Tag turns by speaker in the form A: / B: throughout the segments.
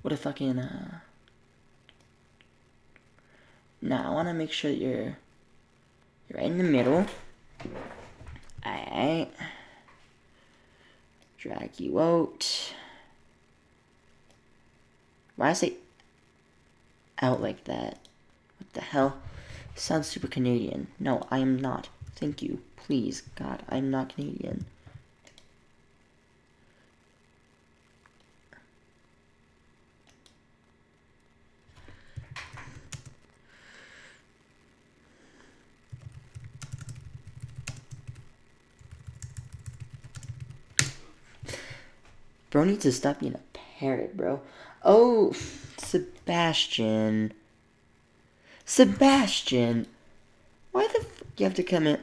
A: what a fucking, now I want to make sure that you're right in the middle. Alright. Drag you out. Why I say out like that? What the hell? Sounds super Canadian. No, I am not. Thank you. Please, God, I'm not Canadian. Bro needs to stop being a parrot, bro. Oh, Sebastian. Sebastian! Why the f you have to come in?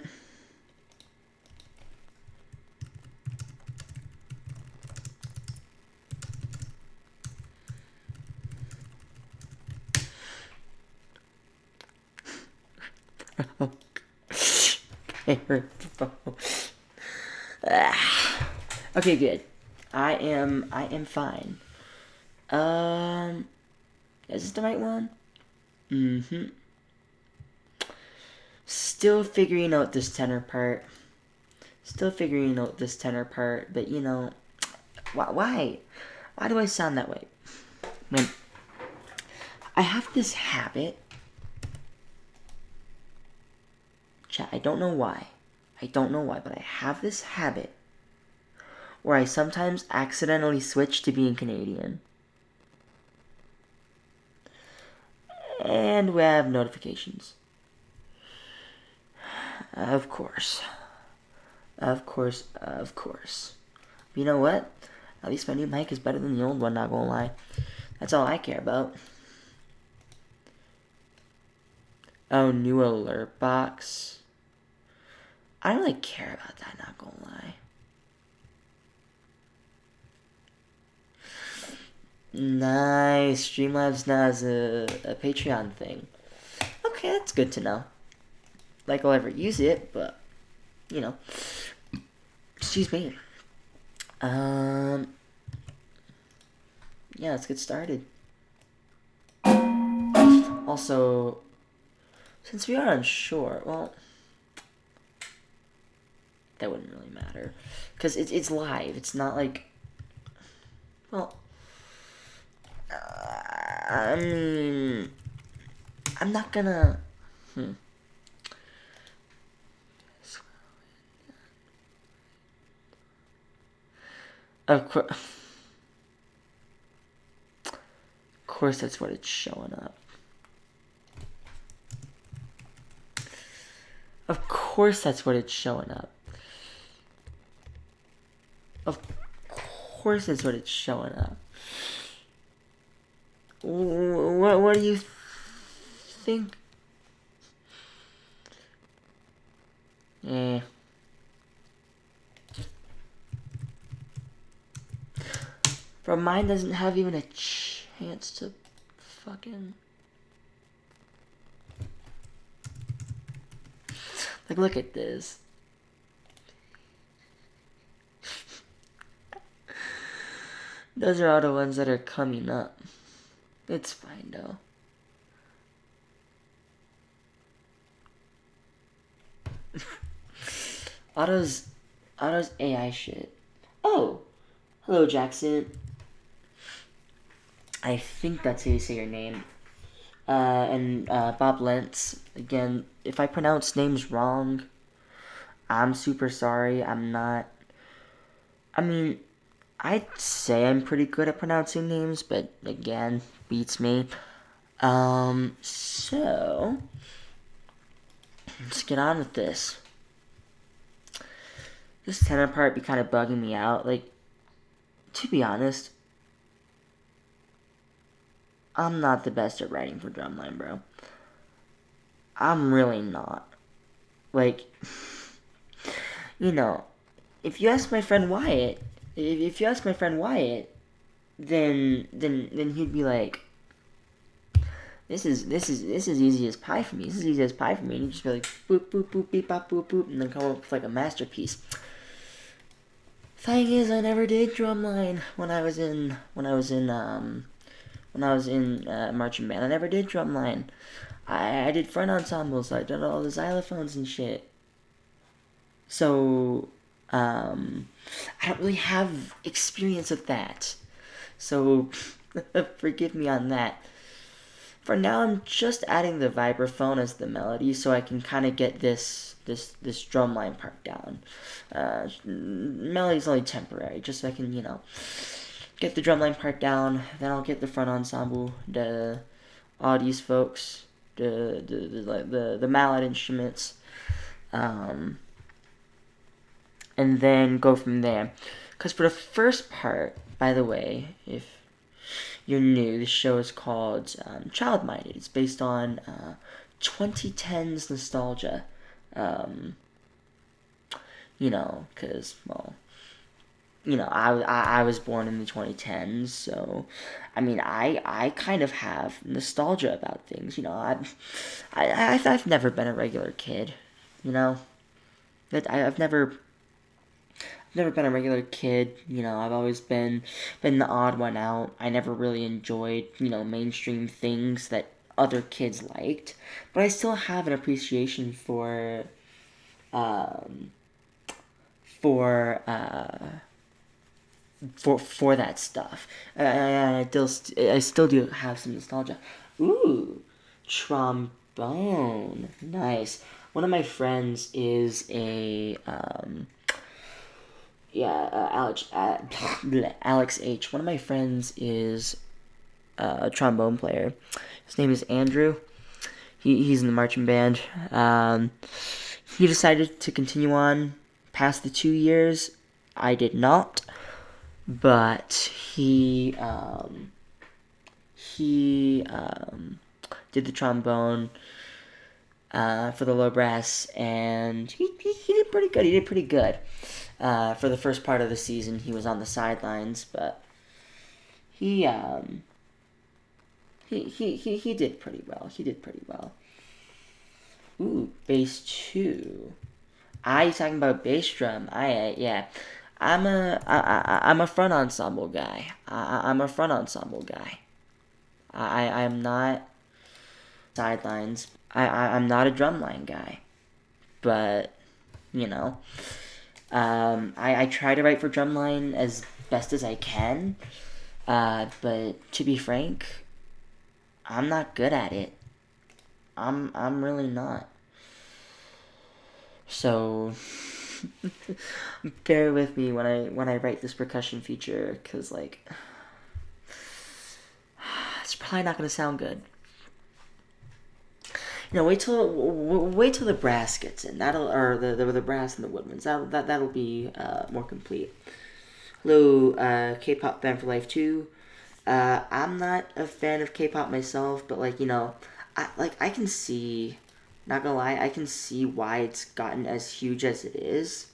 A: Okay, good. I am fine. Is this the right one? Mm-hmm. Still figuring out this tenor part. But you know, why? Why do I sound that way? When I have this habit. Chat, I don't know why, but I have this habit where I sometimes accidentally switch to being Canadian. And we have notifications. Of course. You know what? At least my new mic is better than the old one, not gonna lie. That's all I care about. Oh, new alert box. I don't really care about that, not gonna lie. Nice. Streamlabs now has a Patreon thing. Okay, that's good to know. Like I'll ever use it, but you know. Excuse me. Yeah, let's get started. Also, since we are unsure, well, that wouldn't really matter, because it's live. It's not like, well, I mean, I'm not gonna. Of course, that's what it's showing up. Of course, that's what it's showing up. Of course, that's what it's showing up. What do you think? Bro, mine doesn't have even a chance to fucking... Like, look at this. Those are all the ones that are coming up. It's fine, though. Otto's AI shit. Oh! Hello, Jackson. I think that's how you say your name. And Bob Lentz. Again, if I pronounce names wrong, I'm super sorry. I'm not... I mean, I'd say I'm pretty good at pronouncing names, but again, beats me. So... let's get on with this. This tenor part be kind of bugging me out. Like, to be honest, I'm not the best at writing for Drumline, bro. I'm really not. Like, you know, if you ask my friend Wyatt, then he'd be like, this is easy as pie for me. And he'd just be like, boop, boop, boop, beep, bop, boop, boop, and then come up with like a masterpiece. Thing is, I never did drumline when I was in marching band. I never did drumline. I did front ensembles. I did all the xylophones and shit. So, I don't really have experience with that. So, forgive me on that. For now, I'm just adding the vibraphone as the melody, so I can kind of get this drumline part down. Melody's only temporary, just so I can get the drumline part down. Then I'll get the front ensemble, the Audi's folks, the mallet instruments, um, and then go from there. Because for the first part, by the way, if you're new, the show is called Child Minded. It's based on 2010's nostalgia. Um, because, well, I was born in the 2010s, so I mean, I kind of have nostalgia about things. I've never been a regular kid. That I've never been a regular kid. I've always been the odd one out. I never really enjoyed mainstream things that other kids liked, but I still have an appreciation um, for for that stuff. I still do have some nostalgia. Ooh, trombone, nice. One of my friends is a yeah, Alex H. One of my friends is a trombone player. His name is Andrew. He's in the marching band. He decided to continue on past the 2 years. I did not, but he did the trombone for the low brass, and he did pretty good. He did pretty good. For the first part of the season, he was on the sidelines, but he he did pretty well. He did pretty well. Ooh, bass two. You talking about bass drum? Yeah. I'm a front ensemble guy. I'm a front ensemble guy. I'm not sidelines. I'm not a drumline guy. But you know, I try to write for drumline as best as I can. But to be frank, I'm not good at it. I'm really not. So bear with me when I write this percussion feature, cause like it's probably not gonna sound good. Wait till the brass gets in. That'll or the brass and the woodwinds. That'll be more complete. Hello, K-pop band for life too. I'm not a fan of K-pop myself, but I can see, not gonna lie, I can see why it's gotten as huge as it is.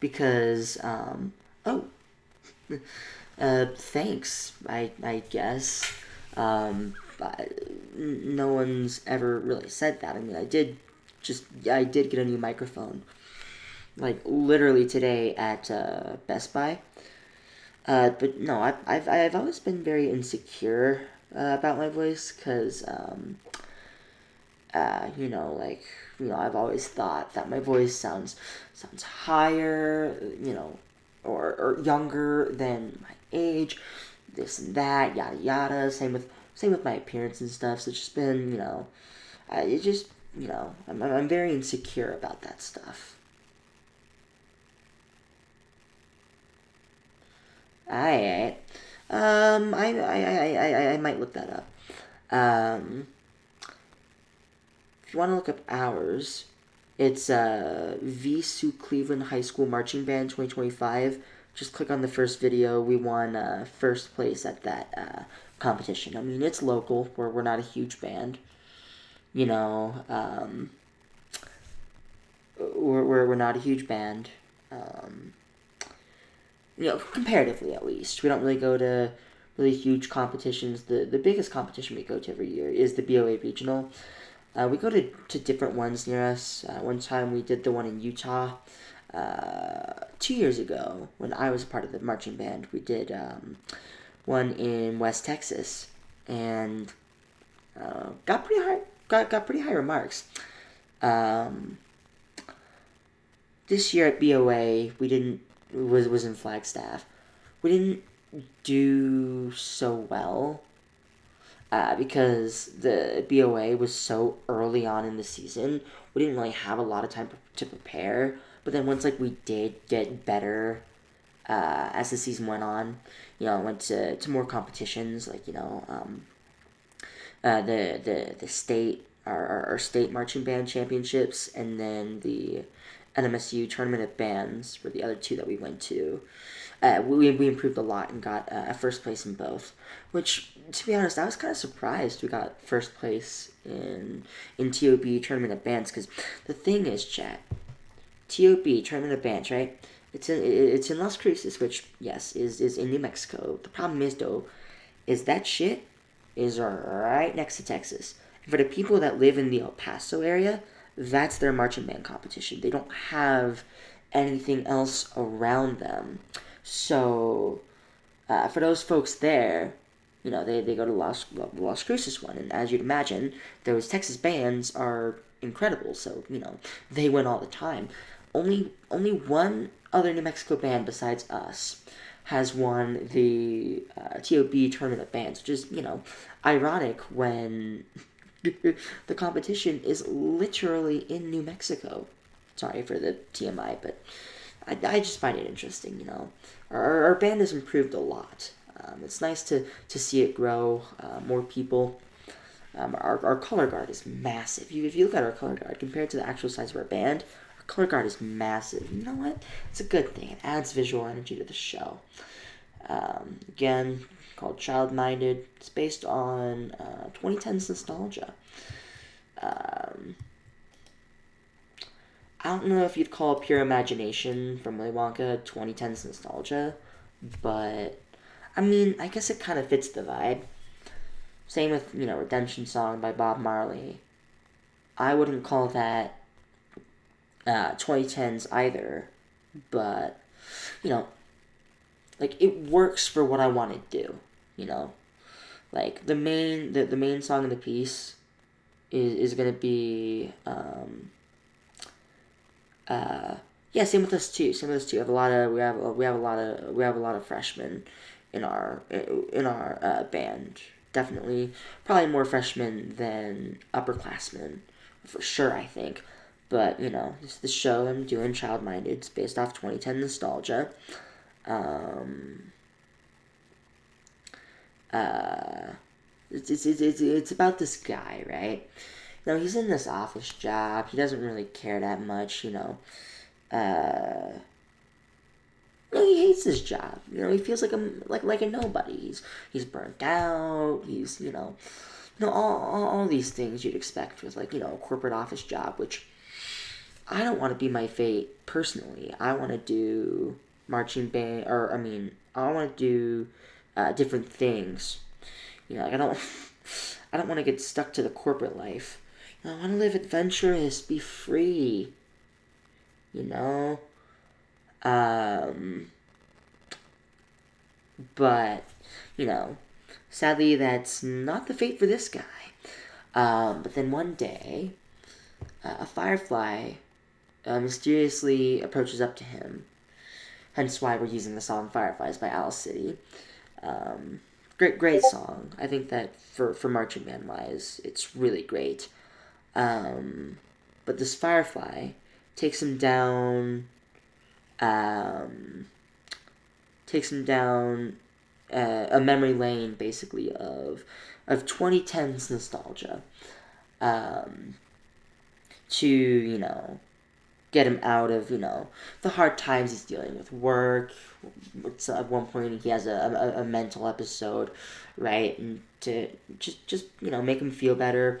A: Because oh, thanks, I guess. No one's ever really said that. I mean, I did get a new microphone, like literally today at Best Buy. But no, I've always been very insecure about my voice because I've always thought that my voice sounds higher, or younger than my age, this and that, yada yada. Same with my appearance and stuff. So it's just been, it just, I'm very insecure about that stuff. Alright. I might look that up. Um, if you want to look up ours, it's VSU Cleveland High School Marching Band 2025. Just click on the first video. We won first place at that competition. I mean, it's local. We're not a huge band. You know, we're not a huge band. Comparatively at least. We don't really go to really huge competitions. The biggest competition we go to every year is the BOA Regional. We go to different ones near us. One time we did the one in Utah. 2 years ago, when I was part of the marching band, we did one in West Texas, and got pretty high got pretty high remarks. Um, this year at BOA, we didn't was in Flagstaff. We didn't do so well because the BOA was so early on in the season. We didn't really have a lot of time to prepare. But then once we did get better as the season went on, went to more competitions the state our state marching band championships, and then the NMSU tournament of bands were the other two that we went to. We improved a lot and got first place in both. Which, to be honest, I was kind of surprised we got first place in TOB tournament of bands, because the thing is, chat, TOB tournament of bands, right? It's in Las Cruces, which yes is in New Mexico. The problem is though, is that shit is right next to Texas. And for the people that live in the El Paso area, that's their marching band competition. They don't have anything else around them. So, for those folks there, they go to Las Cruces one. And as you'd imagine, those Texas bands are incredible. So, they win all the time. Only one other New Mexico band besides us has won the TOB tournament of bands, which is, ironic when the competition is literally in New Mexico. Sorry for the TMI, but I just find it interesting, Our band has improved a lot. It's nice to see it grow, more people. Our color guard is massive. If you look at our color guard compared to the actual size of our band, our color guard is massive. You know what? It's a good thing. It adds visual energy to the show. Again, called Child Minded. It's based on 2010's nostalgia. I don't know if you'd call Pure Imagination from Willy Wonka 2010's nostalgia, but I mean, I guess it kind of fits the vibe. Same with, Redemption Song by Bob Marley. I wouldn't call that 2010s either, but, it works for what I want to do, the main song of the piece is gonna be yeah, same with us too. We have a lot of freshmen in our band. Definitely, probably more freshmen than upperclassmen, for sure. I think, but this is the show I'm doing. Child Minded. It's based off 2010 nostalgia. It's about this guy, right? He's in this office job. He doesn't really care that much, he hates his job. He feels like a nobody. He's burnt out. He's all these things you'd expect with a corporate office job, which I don't want to be my fate personally. I want to do marching band, or I want to do different things. I don't want to get stuck to the corporate life. I want to live adventurous, be free. But, sadly that's not the fate for this guy. But then one day, a firefly mysteriously approaches up to him. Hence why we're using the song Fireflies by Owl City. Great song. I think that for marching band wise, it's really great. But this firefly takes him down a memory lane, basically, of 2010's nostalgia, to get him out of the hard times he's dealing with work. At one point he has a mental episode, right, and to just make him feel better,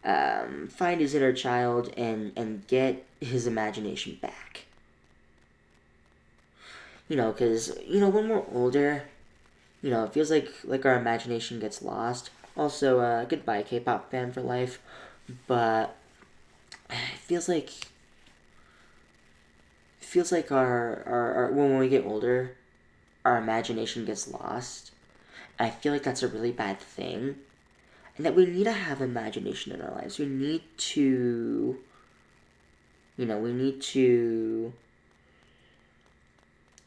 A: find his inner child and get his imagination back. Because when we're older, it feels like our imagination gets lost. Also, goodbye K-pop fan for life, but it feels like feels like our when we get older, our imagination gets lost. And I feel like that's a really bad thing. And that we need to have imagination in our lives. We need to, we need to,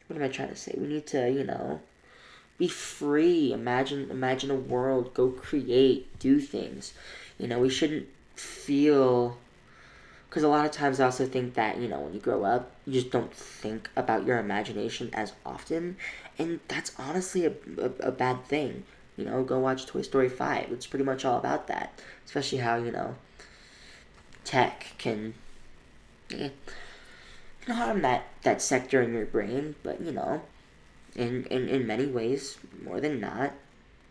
A: what am I trying to say? We need to, be free. Imagine a world. Go create. Do things. We shouldn't feel, because a lot of times I also think that, when you grow up, you just don't think about your imagination as often. And that's honestly a bad thing. Go watch Toy Story 5. It's pretty much all about that. Especially how, tech can harm that sector in your brain. But, in many ways, more than not,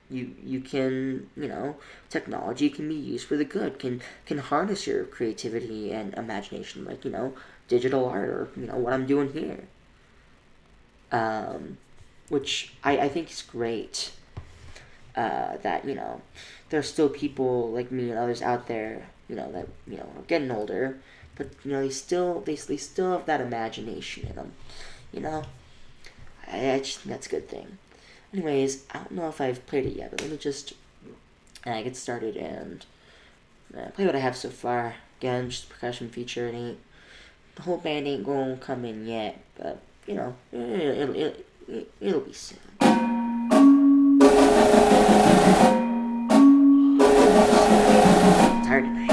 A: you can, technology can be used for the good, can harness your creativity and imagination, like, digital art, or, what I'm doing here. Which I think is great. That, there's still people like me and others out there, that, are getting older, but, they still have that imagination in them, you know? I just think that's a good thing. Anyways, I don't know if I've played it yet, but let me just get started and play what I have so far. Again, just a percussion feature. The whole band ain't gonna come in yet, but it'll be soon. Tired tonight.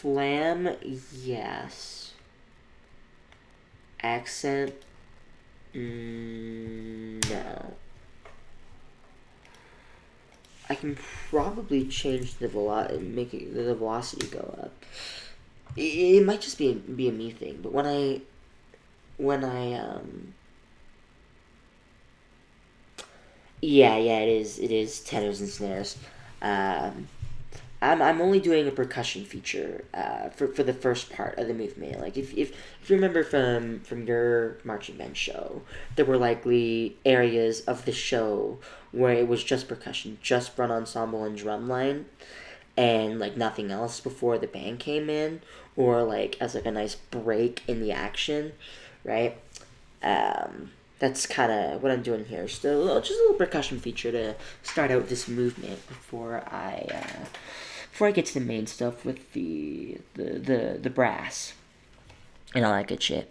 A: Flam, yes. Accent, no. I can probably change the make the velocity go up. It might just be a me thing, but when I yeah, it is tenors and snares. Um, I'm only doing a percussion feature for the first part of the movement. Like if you remember from your marching band show, there were likely areas of the show where it was just percussion, just front ensemble and drum line, and like nothing else before the band came in, or like as like a nice break in the action, right? That's kind of what I'm doing here. Just a little percussion feature to start out this movement before I get to the main stuff with the brass and all that good shit.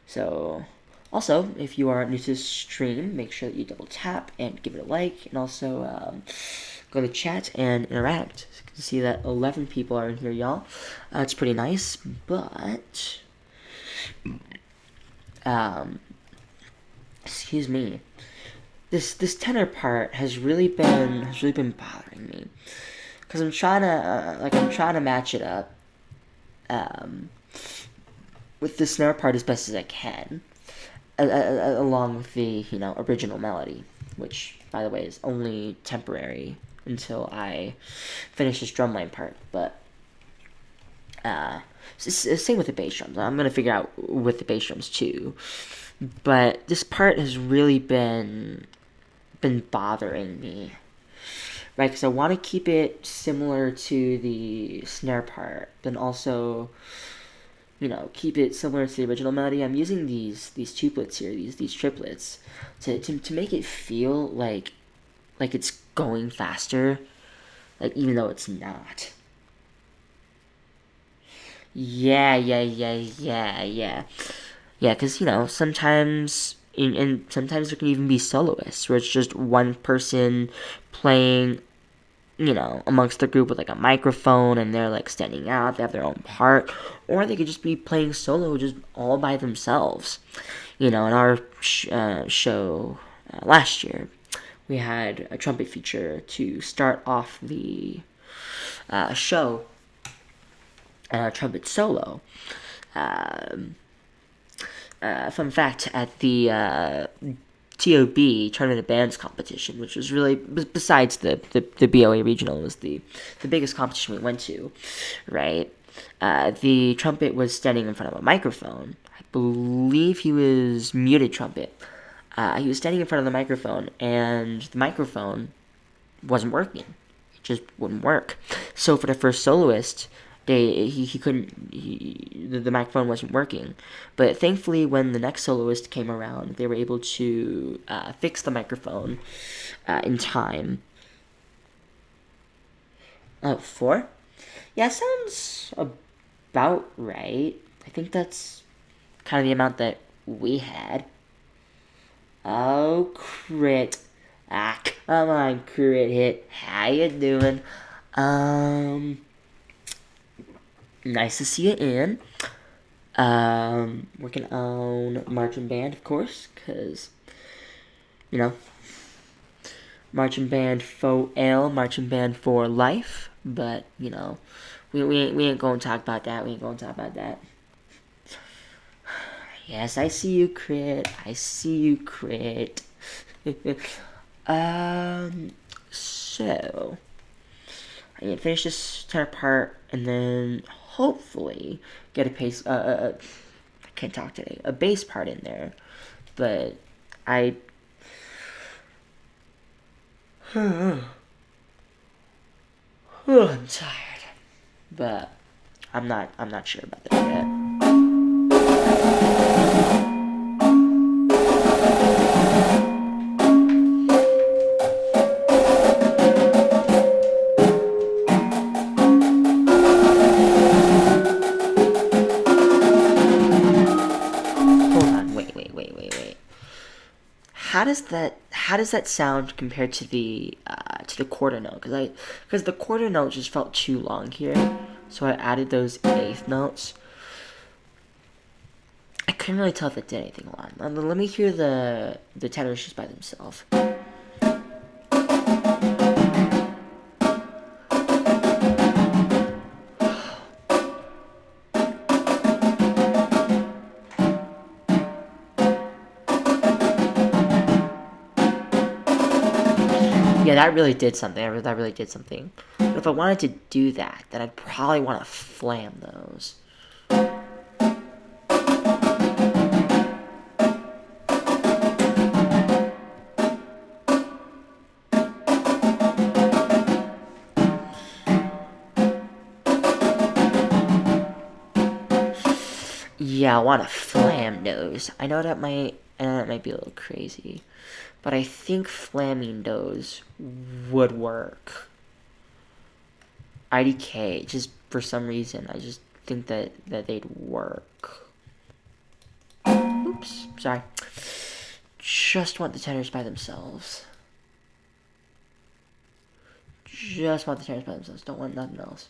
A: So, also, if you are new to the stream, make sure that you double tap and give it a like, and also go to chat and interact. So you can see that 11 people are in here, y'all. It's pretty nice, but excuse me. This tenor part has really been bothering me, because I'm trying to match it up um, with the snare part as best as I can, along with the original melody, which by the way is only temporary until I finish this drumline part. But same with the bass drums. I'm gonna figure out with the bass drums too. But this part has really been bothering me, right? Because I want to keep it similar to the snare part, but also, keep it similar to the original melody. I'm using these tuplets here, these triplets, to make it feel like it's going faster, like even though it's not. Yeah. Yeah, because sometimes and sometimes there can even be soloists where it's just one person playing, amongst the group with like a microphone, and they're like standing out. They have their own part, or they could just be playing solo, just all by themselves. In our show last year, we had a trumpet feature to start off the show, trumpet solo. Fun fact: at the TOB Tournament of Bands competition, which was really, besides the BOA regional, was the biggest competition we went to, right? The trumpet was standing in front of a microphone. I believe he was muted trumpet. He was standing in front of the microphone, and the microphone wasn't working. It just wouldn't work. So for the first soloist, he couldn't, the microphone wasn't working. But thankfully, when the next soloist came around, they were able to fix the microphone in time. Oh, 4? Yeah, sounds about right. I think that's kind of the amount that we had. Oh, crit. Ah, come on, crit hit. How you doing? Nice to see you in. Working on marching band, of course, because, you know, marching band for L, marching band for life. But, you know, we ain't gonna talk about that. We ain't gonna talk about that. Yes, I see you, crit. I see you, crit. So I need to finish this tenor part, and then hopefully get a pace. I can't talk today. A bass part in there, but I'm tired, but I'm not sure about that yet. How does that sound compared to the quarter note? Because the quarter note just felt too long here, so I added those eighth notes. I couldn't really tell if it did anything a lot. Let me hear the tenors just by themselves. Yeah, that really did something. That really did something. But if I wanted to do that, then I'd probably want to flam those. Yeah, I want to flam those. I know that might be a little crazy, but I think flamming those would work. IDK, just for some reason, I just think that they'd work. Oops, sorry. Just want the tenors by themselves. Just want the tenors by themselves. Don't want nothing else.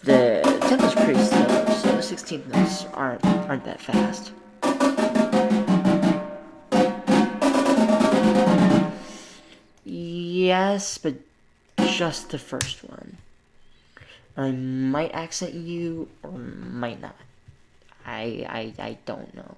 A: The tempo's pretty slow, so the 16th notes aren't that fast. Yes, but just the first one. I might accent you or might not. I don't know.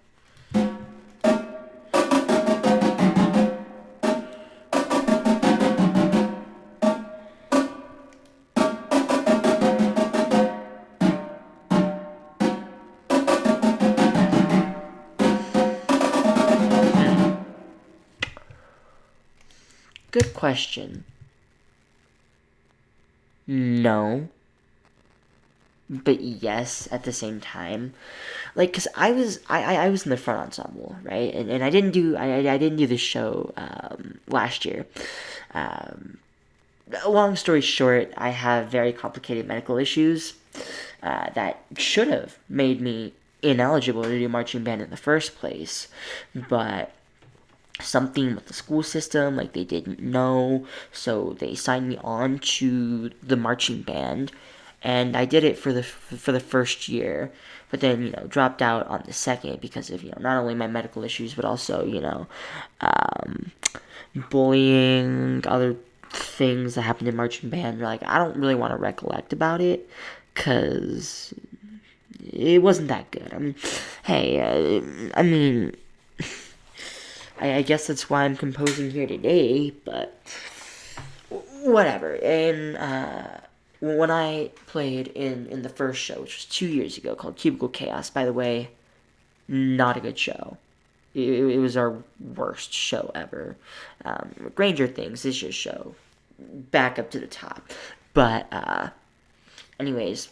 A: Good question. No. But yes, at the same time. Like, cause I was in the front ensemble, right? And I didn't do this show last year. Long story short, I have very complicated medical issues that should have made me ineligible to do marching band in the first place, but something with the school system, like they didn't know, so they signed me on to the marching band, and I did it for the first year, but then dropped out on the second because of not only my medical issues but also bullying, other things that happened in marching band. Like I don't really want to recollect about it because it wasn't that good. I mean, hey, I guess that's why I'm composing here today, but whatever. And when I played in the first show, which was 2 years ago, called Cubicle Chaos, by the way, not a good show. It was our worst show ever. Granger Things is your show, back up to the top. But anyways,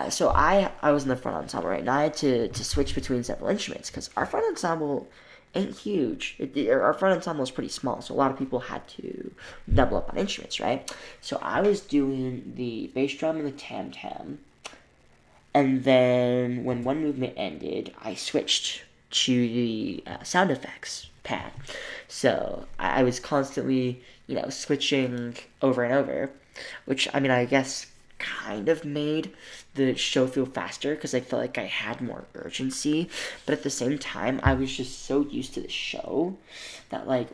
A: so I was in the front ensemble, right? And I had to switch between several instruments because our front ensemble ain't huge. Our front ensemble is pretty small, so a lot of people had to double up on instruments, right? So I was doing the bass drum and the tam tam, and then when one movement ended, I switched to the sound effects pad. So I was constantly, switching over and over, which I guess kind of made the show feel faster because I felt like I had more urgency. But at the same time, I was just so used to the show that, like,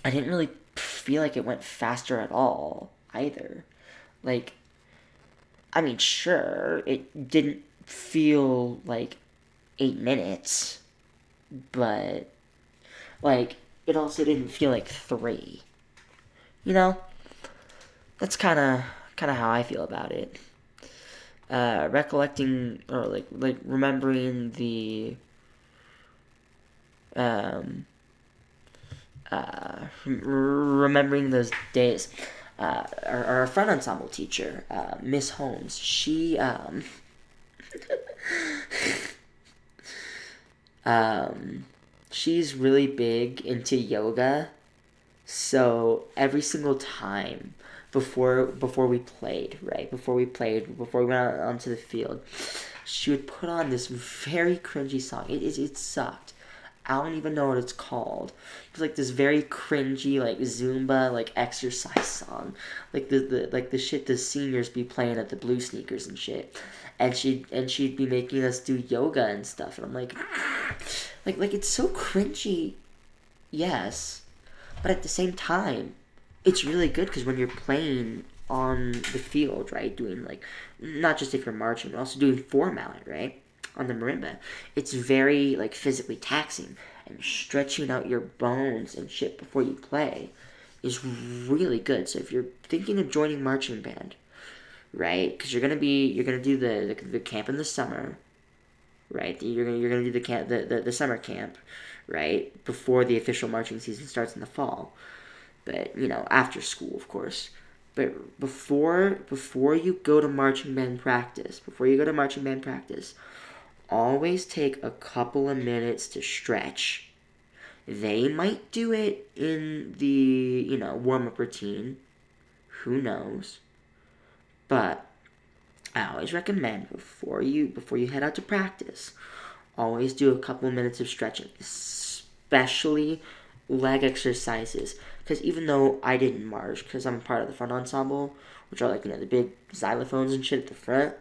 A: I didn't really feel like it went faster at all either. Like, sure, it didn't feel like 8 minutes, but, like, it also didn't feel like 3. You know? That's kind of how I feel about it. Recollecting or like remembering the um remembering those days. Our front ensemble teacher, Miss Holmes, um, she's really big into yoga. So every single time before we played, right? Before we went out onto the field, she would put on this very cringy song. It sucked. I don't even know what it's called. It was like this very cringy, like Zumba, like exercise song, like the shit the seniors be playing at the Blue Sneakers and shit, and she'd be making us do yoga and stuff, and I'm like, like it's so cringy, yes, but at the same time, it's really good because when you're playing on the field, right, doing like not just if you're marching, but also doing formalin, right, on the marimba, it's very like physically taxing, and stretching out your bones and shit before you play is really good. So if you're thinking of joining marching band, right, because you're gonna do the camp in the summer, right? You're gonna do the camp the summer camp, right, before the official marching season starts in the fall, but after school, of course. But before you go to marching band practice, always take a couple of minutes to stretch. They might do it in the warm up routine. Who knows? But I always recommend before you head out to practice, always do a couple of minutes of stretching, especially leg exercises. Because even though I didn't march, because I'm part of the front ensemble, which are like the big xylophones and shit at the front,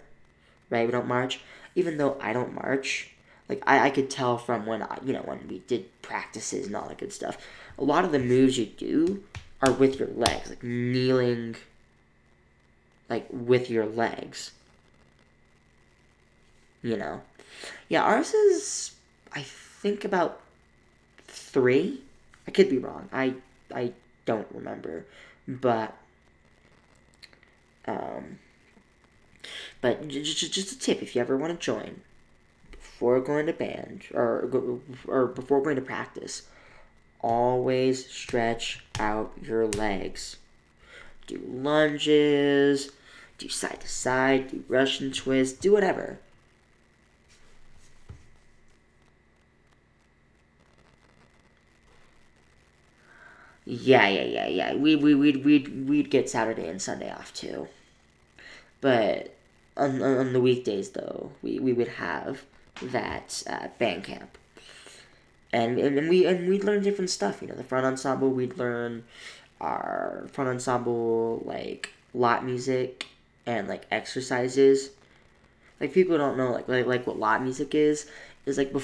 A: right? We don't march. Even though I don't march, like I could tell from when when we did practices and all that good stuff. A lot of the moves you do are with your legs, like kneeling, like with your legs. Yeah, ours is I think about 3. I could be wrong. I don't remember, but um, just a tip if you ever want to join before going to band or before going to practice, always stretch out your legs. Do lunges, do side to side, do Russian twists, do whatever. Yeah. We'd get Saturday and Sunday off too. But on the weekdays though, we would have that band camp, and we'd learn different stuff. The front ensemble, we'd learn our front ensemble like lot music and like exercises. Like people don't know like what lot music is like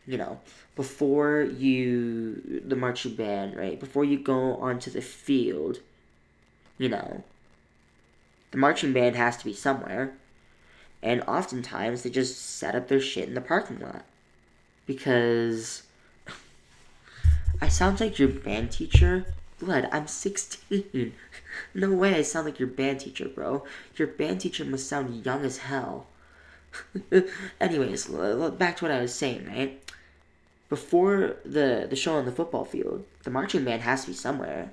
A: you know before you the marching band, right, before you go onto the field, you know the marching band has to be somewhere, and oftentimes they just set up their shit in the parking lot. Because I sound like your band teacher. Blood, I'm 16. No way I sound like your band teacher, bro. Your band teacher must sound young as hell. Anyways, back to what I was saying, right? Before the show on the football field, the marching band has to be somewhere.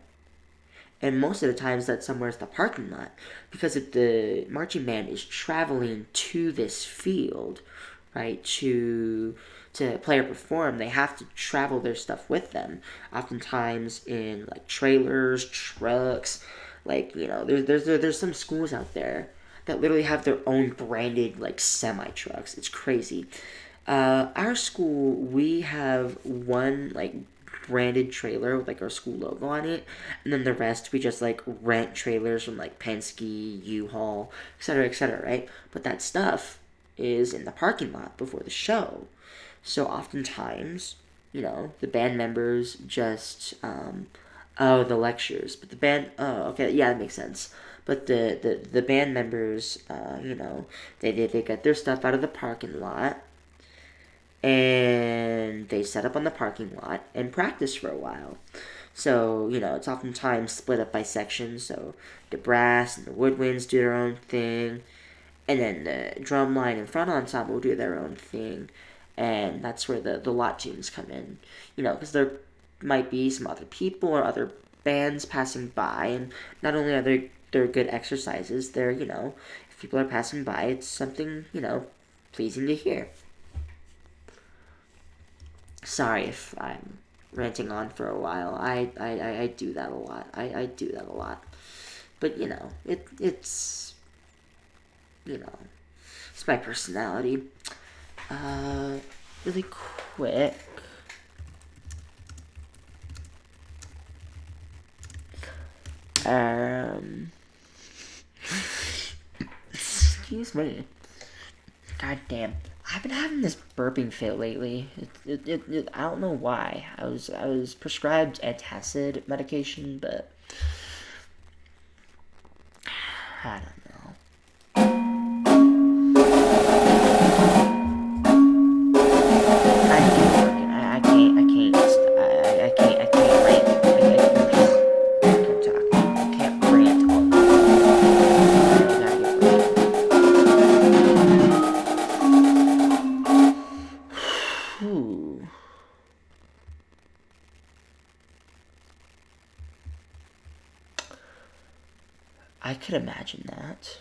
A: And most of the times that somewhere is the parking lot. Because if the marching band is traveling to this field, right, to play or perform, they have to travel their stuff with them. Oftentimes in like trailers, trucks, like, you know, there's some schools out there that literally have their own branded like semi trucks. It's crazy. Our school, we have one like branded trailer with like our school logo on it, and then the rest we just like rent trailers from like Penske, U-Haul, etc., right? But that stuff is in the parking lot before the show. So oftentimes, you know, the band members just oh, the lectures, but the band, oh, okay, yeah, that makes sense. But the band members, you know, they get their stuff out of the parking lot, and they set up on the parking lot and practice for a while. So, you know, it's oftentimes split up by sections. So the brass and the woodwinds do their own thing, and then the drum line and front ensemble do their own thing. And that's where the lot tunes come in. You know, because there might be some other people or other bands passing by, and not only are they're good exercises, they're, you know, if people are passing by, it's something, you know, pleasing to hear. Sorry if I'm ranting on for a while. I do that a lot. I do that a lot. But you know, it's you know, it's my personality. Uh, really quick. Um, excuse me. God damn. I've been having this burping fit lately. I don't know why. I was prescribed antacid medication, but I don't know. I keep working. I can't rant. I can't talk. I can't rant all the time. I gotta get working. Whew. I could imagine that.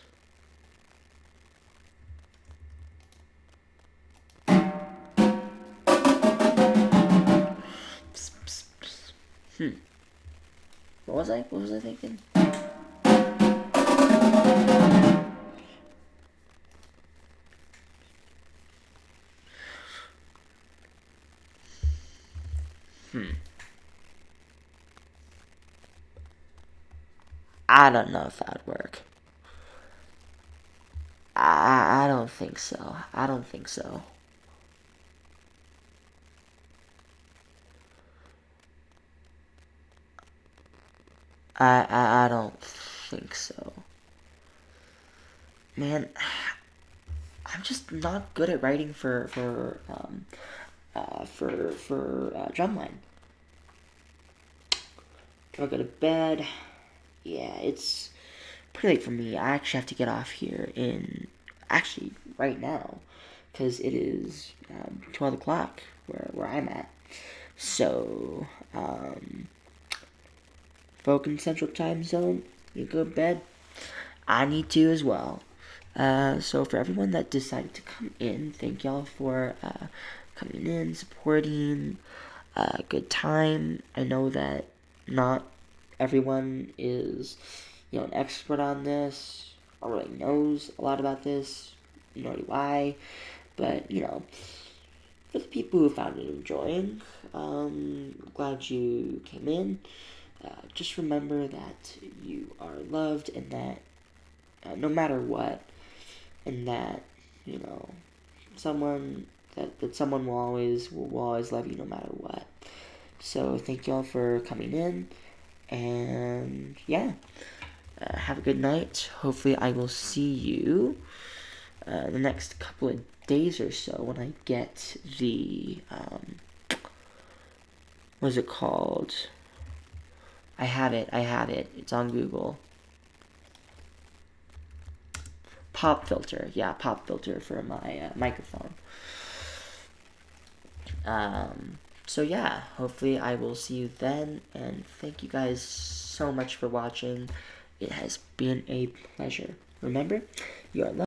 A: Psst, psst, psst. What was I thinking? I don't know if that would work. I don't think so. I don't think so. I don't think so. Man, I'm just not good at writing for drumline. Do I go to bed? Yeah, it's pretty late for me. I actually have to get off here in actually right now because it is 12 o'clock where I'm at. So, folk in Central Time Zone, you go to bed. I need to as well. So for everyone that decided to come in, thank y'all for coming in, supporting, good time. I know that not everyone is, you know, an expert on this or really knows a lot about this, nor do I. But, you know, for the people who found it enjoying, glad you came in. Just remember that you are loved and that no matter what, and that, you know, someone that someone will always love you no matter what. So thank y'all for coming in, and yeah, have a good night. Hopefully I will see you the next couple of days or so when I get the, what is it called? I have it. It's on Google. Pop filter. Yeah, pop filter for my microphone. So yeah, hopefully I will see you then, and thank you guys so much for watching. It has been a pleasure. Remember, you are loved.